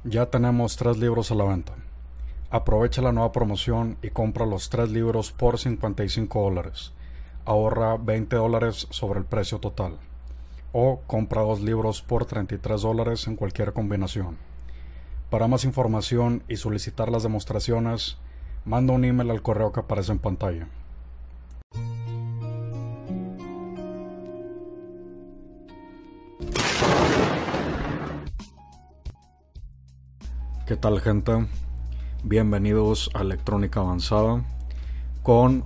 Ya tenemos 3 libros a la venta. Aprovecha la nueva promoción y compra los 3 libros por $55. Ahorra $20 sobre el precio total. O compra 2 libros por $33 en cualquier combinación. Para más información y solicitar las demostraciones, manda un email al correo que aparece en pantalla. ¿Qué tal, gente? Bienvenidos a Electrónica Avanzada con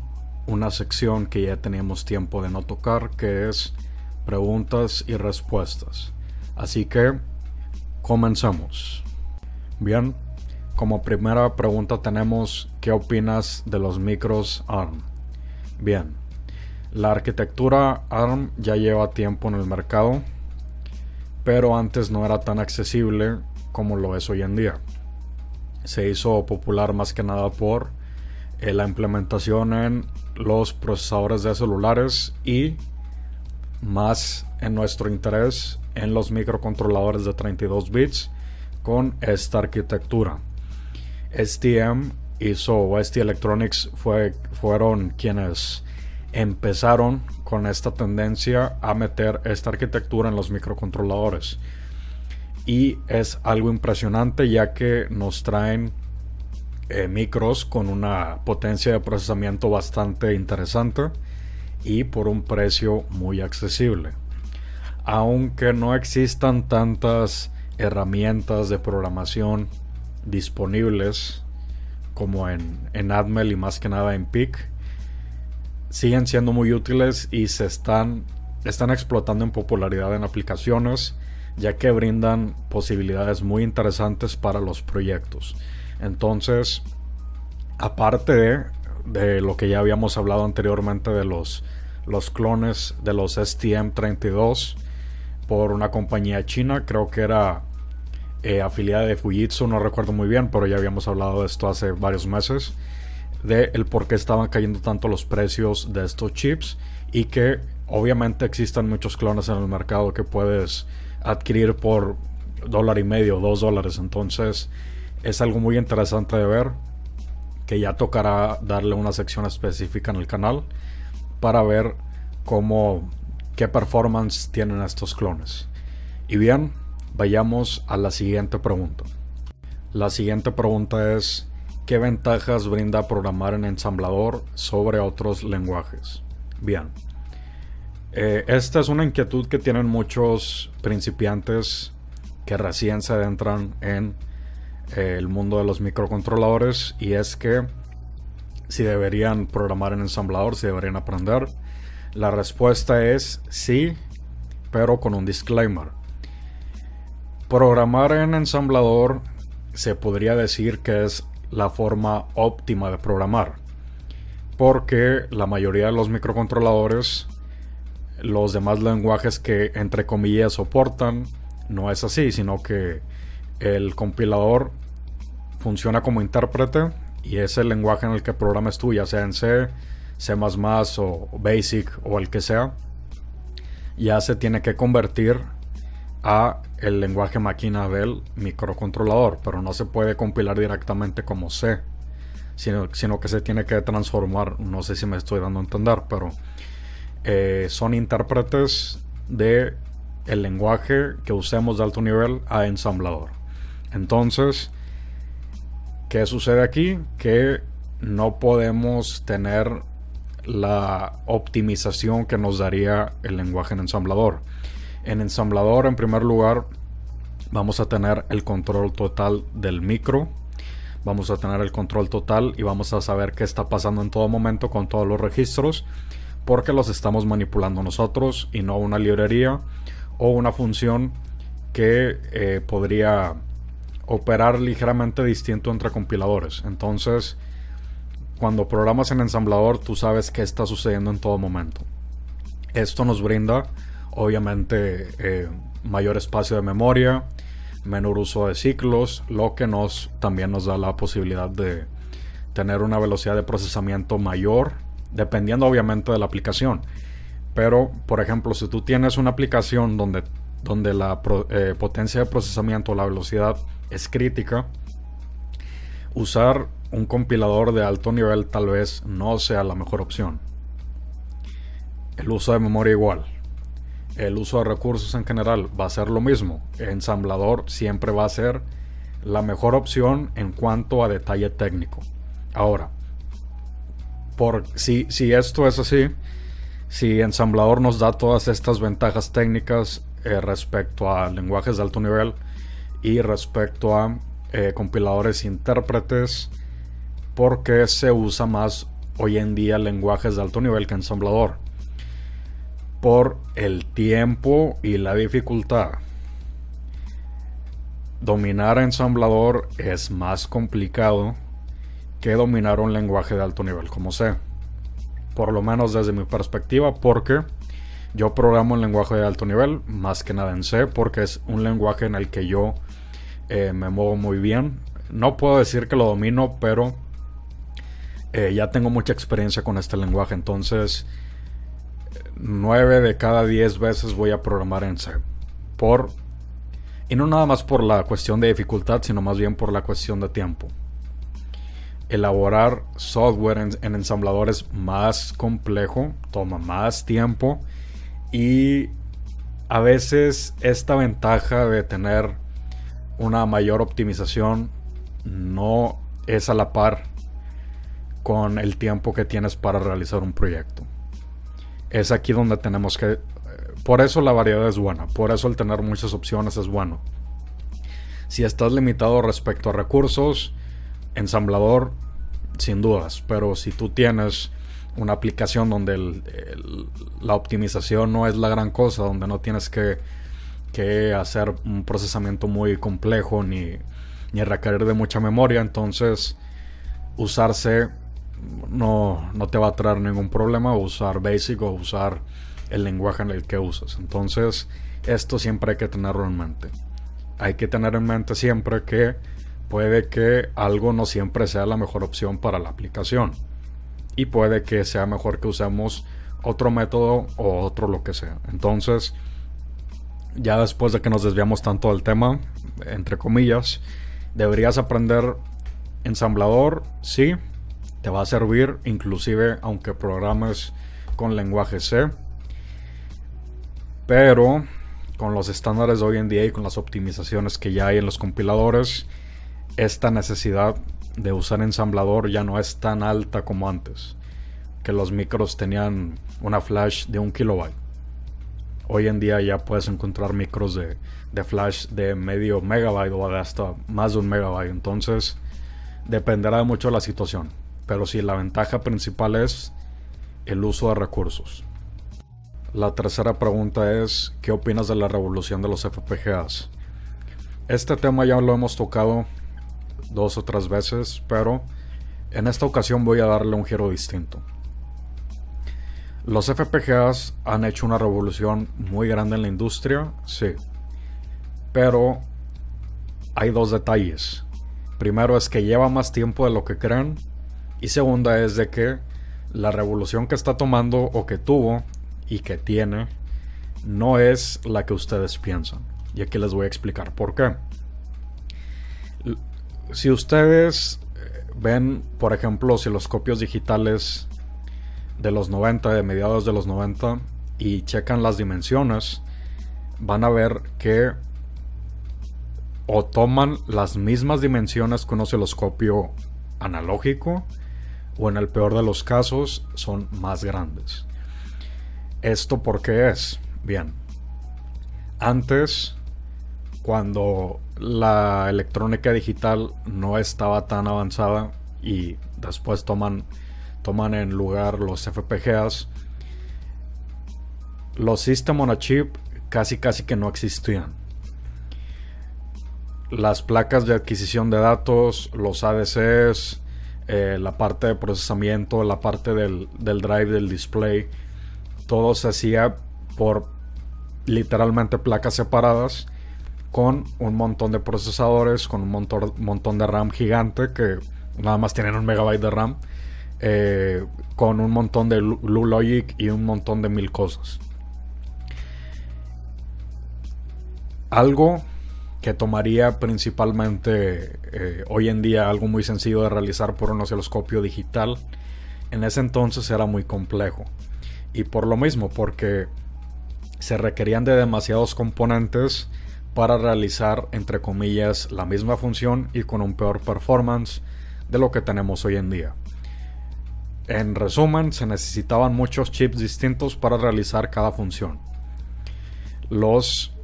una sección que ya teníamos tiempo de no tocar, que es preguntas y respuestas. Así que comencemos. Bien, como primera pregunta tenemos: ¿qué opinas de los micros ARM? Bien, la arquitectura ARM ya lleva tiempo en el mercado, pero antes no era tan accesible como lo es hoy en día. Se hizo popular más que nada por la implementación en los procesadores de celulares y más en nuestro interés en los microcontroladores de 32 bits con esta arquitectura. ST Electronics fueron quienes empezaron con esta tendencia a meter esta arquitectura en los microcontroladores. Y es algo impresionante, ya que nos traen micros con una potencia de procesamiento bastante interesante y por un precio muy accesible. Aunque no existan tantas herramientas de programación disponibles como en Atmel y más que nada en PIC, siguen siendo muy útiles y se están explotando en popularidad en aplicaciones, ya que brindan posibilidades muy interesantes para los proyectos. Entonces, aparte de lo que ya habíamos hablado anteriormente de los clones de los STM32 por una compañía china, creo que era afiliada de Fujitsu, no recuerdo muy bien, pero ya habíamos hablado de esto hace varios meses, de el por qué estaban cayendo tanto los precios de estos chips, y que obviamente existen muchos clones en el mercado que puedes adquirir por $1.50 o $2. Entonces es algo muy interesante de ver, que ya tocará darle una sección específica en el canal para ver qué performance tienen estos clones. Y bien, vayamos a la siguiente pregunta. La siguiente pregunta es: ¿qué ventajas brinda programar en ensamblador sobre otros lenguajes? Bien, esta es una inquietud que tienen muchos principiantes que recién se adentran en el mundo de los microcontroladores, y es que si deberían programar en ensamblador, si deberían aprender. La respuesta es sí, pero con un disclaimer. Programar en ensamblador se podría decir que es la forma óptima de programar, porque la mayoría de los microcontroladores, los demás lenguajes que entre comillas soportan, no es así, sino que el compilador funciona como intérprete, y es el lenguaje en el que programas tú, ya sea en C, C++ o Basic o el que sea, ya se tiene que convertir a el lenguaje máquina del microcontrolador, pero no se puede compilar directamente como C, sino que se tiene que transformar. No sé si me estoy dando a entender, pero son intérpretes de el lenguaje que usemos de alto nivel a ensamblador. Entonces, ¿qué sucede aquí? Que no podemos tener la optimización que nos daría el lenguaje en ensamblador. En ensamblador, en primer lugar, vamos a tener el control total del micro, vamos a tener el control total y vamos a saber qué está pasando en todo momento con todos los registros, porque los estamos manipulando nosotros y no una librería o una función que podría operar ligeramente distinto entre compiladores. Entonces, cuando programas en ensamblador, tú sabes qué está sucediendo en todo momento. Esto nos brinda obviamente mayor espacio de memoria, menor uso de ciclos, lo que también nos da la posibilidad de tener una velocidad de procesamiento mayor, dependiendo obviamente de la aplicación. Pero, por ejemplo, si tú tienes una aplicación donde la potencia de procesamiento, la velocidad es crítica, usar un compilador de alto nivel tal vez no sea la mejor opción. El uso de memoria igual. El uso de recursos en general va a ser lo mismo. Ensamblador siempre va a ser la mejor opción en cuanto a detalle técnico. Ahora, si esto es así, si ensamblador nos da todas estas ventajas técnicas respecto a lenguajes de alto nivel y respecto a compiladores e intérpretes, ¿por qué se usa más hoy en día lenguajes de alto nivel que ensamblador? Por el tiempo y la dificultad. Dominar ensamblador es más complicado que dominar un lenguaje de alto nivel como C. Por lo menos desde mi perspectiva, porque yo programo en lenguaje de alto nivel, más que nada en C, porque es un lenguaje en el que yo me muevo muy bien. No puedo decir que lo domino, pero ya tengo mucha experiencia con este lenguaje, entonces 9 de cada 10 veces voy a programar en C. Y no nada más por la cuestión de dificultad, sino más bien por la cuestión de tiempo. Elaborar software en ensamblador es más complejo, toma más tiempo, y a veces esta ventaja de tener una mayor optimización no es a la par con el tiempo que tienes para realizar un proyecto. Es aquí donde tenemos que... Por eso la variedad es buena, por eso el tener muchas opciones es bueno. Si estás limitado respecto a recursos, ensamblador sin dudas, pero si tú tienes una aplicación donde la optimización no es la gran cosa, donde no tienes que hacer un procesamiento muy complejo ni requerir de mucha memoria, entonces usarse no te va a traer ningún problema, usar Basic o usar el lenguaje en el que usas. Entonces esto siempre hay que tenerlo en mente. Hay que tener en mente siempre que puede que algo no siempre sea la mejor opción para la aplicación, y puede que sea mejor que usemos otro método o otro lo que sea. Entonces, ya después de que nos desviamos tanto del tema, entre comillas, deberías aprender ensamblador. Sí, te va a servir, inclusive aunque programes con lenguaje C, pero con los estándares de hoy en día y con las optimizaciones que ya hay en los compiladores, esta necesidad de usar ensamblador ya no es tan alta como antes, que los micros tenían una flash de 1 kilobyte. Hoy en día ya puedes encontrar micros de flash de medio megabyte o de hasta más de 1 megabyte. Entonces dependerá mucho de la situación, pero sí, la ventaja principal es el uso de recursos. La tercera pregunta es: ¿qué opinas de la revolución de los FPGAs? Este tema ya lo hemos tocado 2 o 3 veces, pero en esta ocasión voy a darle un giro distinto. Los FPGAs han hecho una revolución muy grande en la industria, sí, pero hay 2 detalles. Primero es que lleva más tiempo de lo que creen, y segunda es de que la revolución que está tomando o que tuvo y que tiene no es la que ustedes piensan, y aquí les voy a explicar por qué. Si ustedes ven, por ejemplo, osciloscopios digitales de los 90, de mediados de los 90, y checan las dimensiones, van a ver que o toman las mismas dimensiones que un osciloscopio analógico, o en el peor de los casos son más grandes. ¿Esto por qué es? Bien, antes, cuando la electrónica digital no estaba tan avanzada y después toman en lugar los FPGAs, los System on a Chip casi que no existían. Las placas de adquisición de datos, los ADCs, la parte de procesamiento, la parte del drive del display, todo se hacía por literalmente placas separadas, con un montón de procesadores, con un montón de RAM gigante, que nada más tienen 1 megabyte de RAM, con un montón de logic y un montón de 1000 cosas. Algo que tomaría principalmente hoy en día algo muy sencillo de realizar por un osciloscopio digital, en ese entonces era muy complejo. Y por lo mismo, porque se requerían de demasiados componentes para realizar, entre comillas, la misma función y con un peor performance de lo que tenemos hoy en día. En resumen, se necesitaban muchos chips distintos para realizar cada función. Los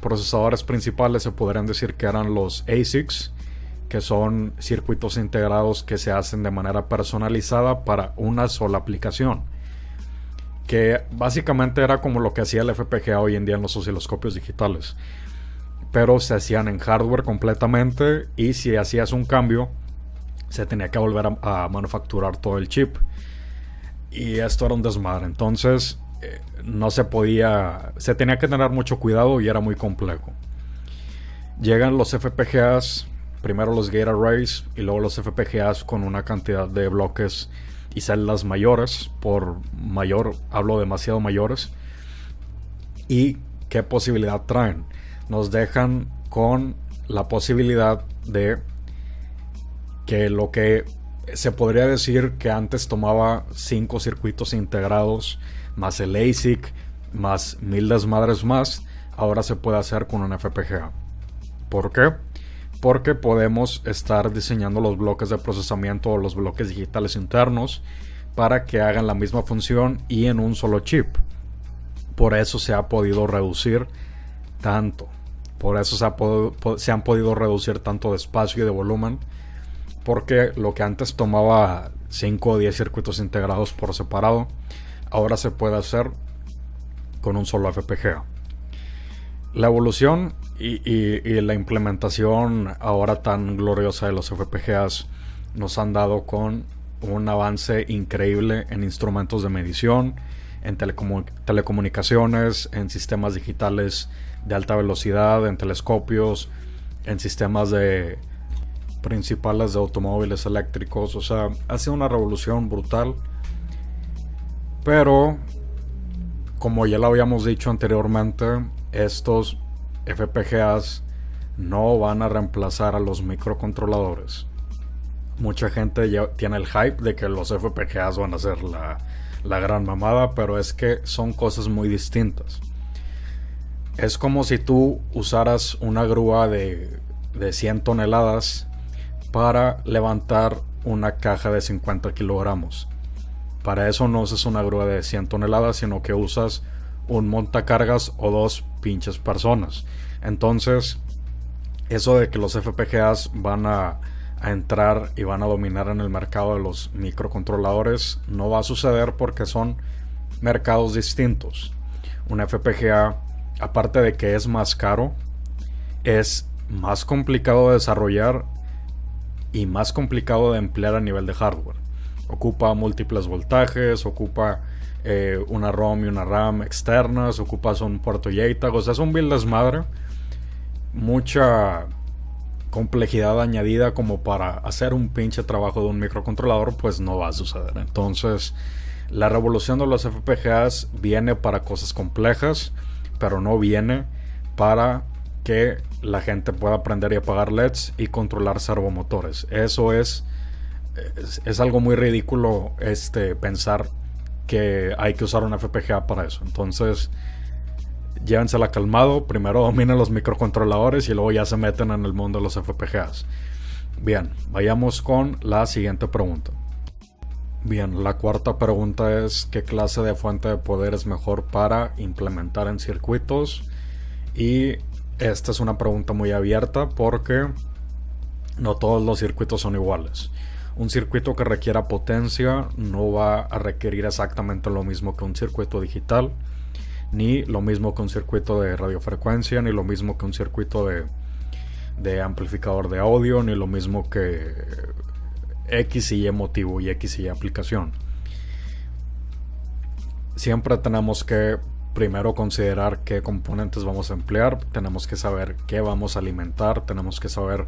procesadores principales se podrían decir que eran los ASICs, que son circuitos integrados que se hacen de manera personalizada para una sola aplicación, que básicamente era como lo que hacía el FPGA hoy en día en los osciloscopios digitales, pero se hacían en hardware completamente, y si hacías un cambio se tenía que volver a manufacturar todo el chip, y esto era un desmadre. Entonces no se podía, se tenía que tener mucho cuidado y era muy complejo. Llegan los FPGAs, primero los gate arrays y luego los FPGAs con una cantidad de bloques y celdas mayores. Por mayor hablo demasiado mayores. ¿Y qué posibilidad traen? Nos dejan con la posibilidad de que lo que se podría decir que antes tomaba 5 circuitos integrados más el ASIC más 1000 desmadres más, ahora se puede hacer con un FPGA. ¿Por qué? Porque podemos estar diseñando los bloques de procesamiento o los bloques digitales internos para que hagan la misma función y en un solo chip. Por eso se ha podido reducir tanto. Por eso se han podido reducir tanto de espacio y de volumen. Porque lo que antes tomaba 5 o 10 circuitos integrados por separado, ahora se puede hacer con un solo FPGA. La evolución y la implementación ahora tan gloriosa de los FPGAs nos han dado con un avance increíble en instrumentos de medición, en telecomunicaciones, en sistemas digitales de alta velocidad, en telescopios, en sistemas principales de automóviles eléctricos. O sea, ha sido una revolución brutal. Pero, como ya lo habíamos dicho anteriormente, estos FPGAs no van a reemplazar a los microcontroladores. Mucha gente ya tiene el hype de que los FPGAs van a ser la gran mamada, pero es que son cosas muy distintas. Es como si tú usaras una grúa de 100 toneladas para levantar una caja de 50 kilogramos. Para eso no usas una grúa de 100 toneladas, sino que usas un montacargas o 2 pinches personas. Entonces, eso de que los FPGAs van a entrar y van a dominar en el mercado de los microcontroladores no va a suceder, porque son mercados distintos. Un FPGA, aparte de que es más caro, es más complicado de desarrollar y más complicado de emplear a nivel de hardware. Ocupa múltiples voltajes, ocupa una ROM y una RAM externas, ocupas un puerto JTAG, o sea, es un build desmadre. Mucha complejidad añadida como para hacer un pinche trabajo de un microcontrolador, pues no va a suceder. Entonces, la revolución de los FPGAs viene para cosas complejas, pero no viene para que la gente pueda aprender y apagar LEDs y controlar servomotores. Eso es algo muy ridículo, pensar que hay que usar un FPGA para eso. Entonces, llévensela calmado. Primero dominen los microcontroladores y luego ya se meten en el mundo de los FPGAs. Bien, vayamos con la siguiente pregunta. Bien, la cuarta pregunta es: ¿qué clase de fuente de poder es mejor para implementar en circuitos? Y esta es una pregunta muy abierta, porque no todos los circuitos son iguales. Un circuito que requiera potencia no va a requerir exactamente lo mismo que un circuito digital, ni lo mismo que un circuito de radiofrecuencia, ni lo mismo que un circuito de amplificador de audio, ni lo mismo que X y Y motivo y X y Y aplicación. Siempre tenemos que primero considerar qué componentes vamos a emplear, tenemos que saber qué vamos a alimentar, tenemos que saber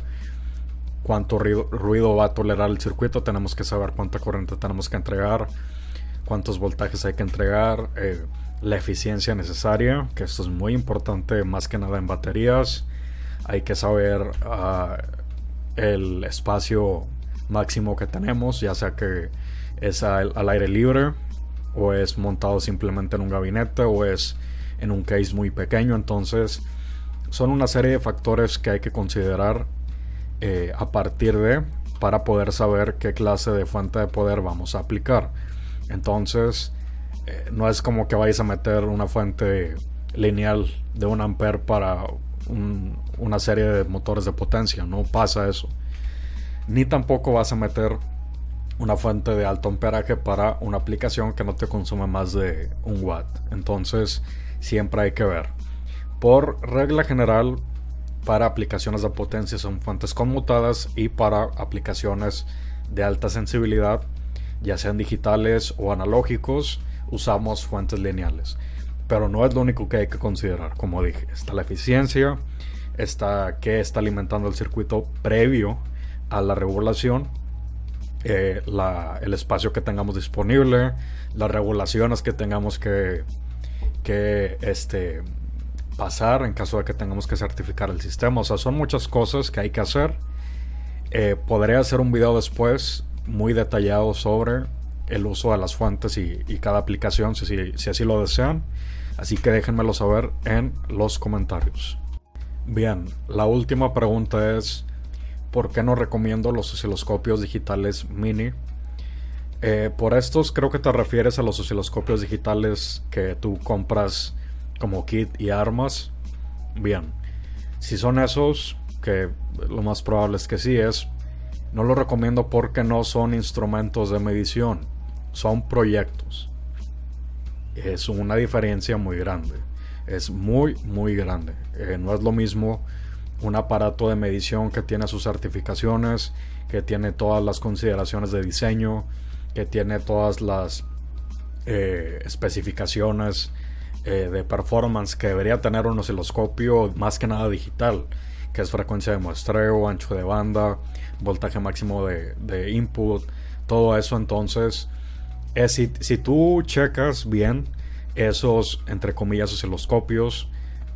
cuánto ruido va a tolerar el circuito, tenemos que saber cuánta corriente tenemos que entregar, cuántos voltajes hay que entregar, la eficiencia necesaria, que esto es muy importante más que nada en baterías. hay que saber el espacio máximo que tenemos, ya sea que es al aire libre o es montado simplemente en un gabinete o es en un case muy pequeño. Entonces son una serie de factores que hay que considerar a partir de para poder saber qué clase de fuente de poder vamos a aplicar. Entonces no es como que vayas a meter una fuente lineal de 1 ampere para una serie de motores de potencia, no pasa eso. Ni tampoco vas a meter una fuente de alto amperaje para una aplicación que no te consume más de 1 watt. Entonces siempre hay que ver. Por regla general, para aplicaciones de potencia son fuentes conmutadas, y para aplicaciones de alta sensibilidad, ya sean digitales o analógicos, usamos fuentes lineales. Pero no es lo único que hay que considerar. Como dije, está la eficiencia, está que está alimentando el circuito previo a la regulación, el espacio que tengamos disponible, las regulaciones que tengamos que pasar en caso de que tengamos que certificar el sistema. O sea, son muchas cosas que hay que hacer. Podré hacer un video después muy detallado sobre el uso de las fuentes y cada aplicación, si así lo desean. Así que déjenmelo saber en los comentarios. Bien, la última pregunta es: ¿por qué no recomiendo los osciloscopios digitales mini? Por estos creo que te refieres a los osciloscopios digitales que tú compras como kit y armas. Bien, si son esos, que lo más probable es que sí es, no lo recomiendo porque no son instrumentos de medición, son proyectos. Es una diferencia muy grande, es muy grande. No es lo mismo un aparato de medición que tiene sus certificaciones, que tiene todas las consideraciones de diseño, que tiene todas las especificaciones de performance que debería tener un osciloscopio, más que nada digital, que es frecuencia de muestreo, ancho de banda, voltaje máximo de input, todo eso. Entonces si tú checas bien esos, entre comillas, osciloscopios,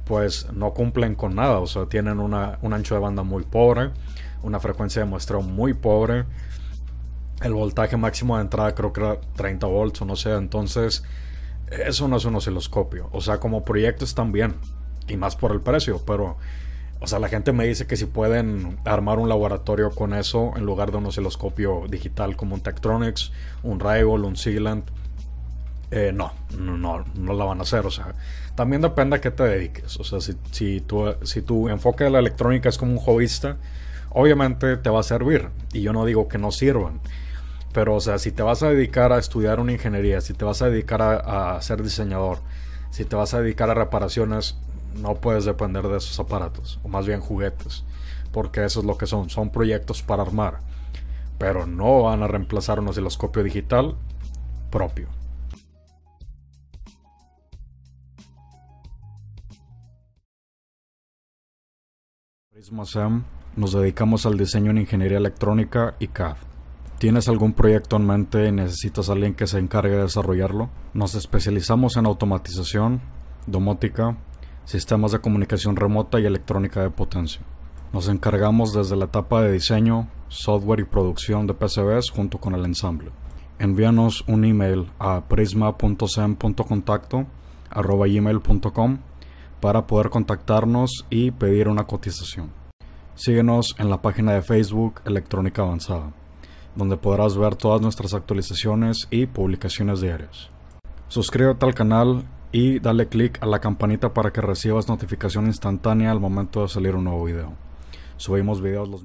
pues no cumplen con nada. O sea, tienen un ancho de banda muy pobre, una frecuencia de muestreo muy pobre, el voltaje máximo de entrada creo que era 30 volts o no sé. Entonces eso no es un osciloscopio. O sea, como proyecto están bien, y más por el precio, pero o sea, la gente me dice que si pueden armar un laboratorio con eso en lugar de un osciloscopio digital como un Tektronix, un Rigol, un Siglent. No la van a hacer. O sea, también depende a qué te dediques. O sea, si tu enfoque de la electrónica es como un hobbyista, obviamente te va a servir, y yo no digo que no sirvan. Pero, o sea, si te vas a dedicar a estudiar una ingeniería, si te vas a dedicar a ser diseñador, si te vas a dedicar a reparaciones, no puedes depender de esos aparatos, o más bien juguetes, porque eso es lo que son proyectos para armar, pero no van a reemplazar un osciloscopio digital propio. Prisma SEM nos dedicamos al diseño en ingeniería electrónica y CAD. ¿Tienes algún proyecto en mente y necesitas a alguien que se encargue de desarrollarlo? Nos especializamos en automatización, domótica, sistemas de comunicación remota y electrónica de potencia. Nos encargamos desde la etapa de diseño, software y producción de PCBs junto con el ensamble. Envíanos un email a prisma.sem.contacto@gmail.com para poder contactarnos y pedir una cotización. Síguenos en la página de Facebook Electrónica Avanzada, donde podrás ver todas nuestras actualizaciones y publicaciones diarias. Suscríbete al canal y dale click a la campanita para que recibas notificación instantánea al momento de salir un nuevo video. Subimos videos los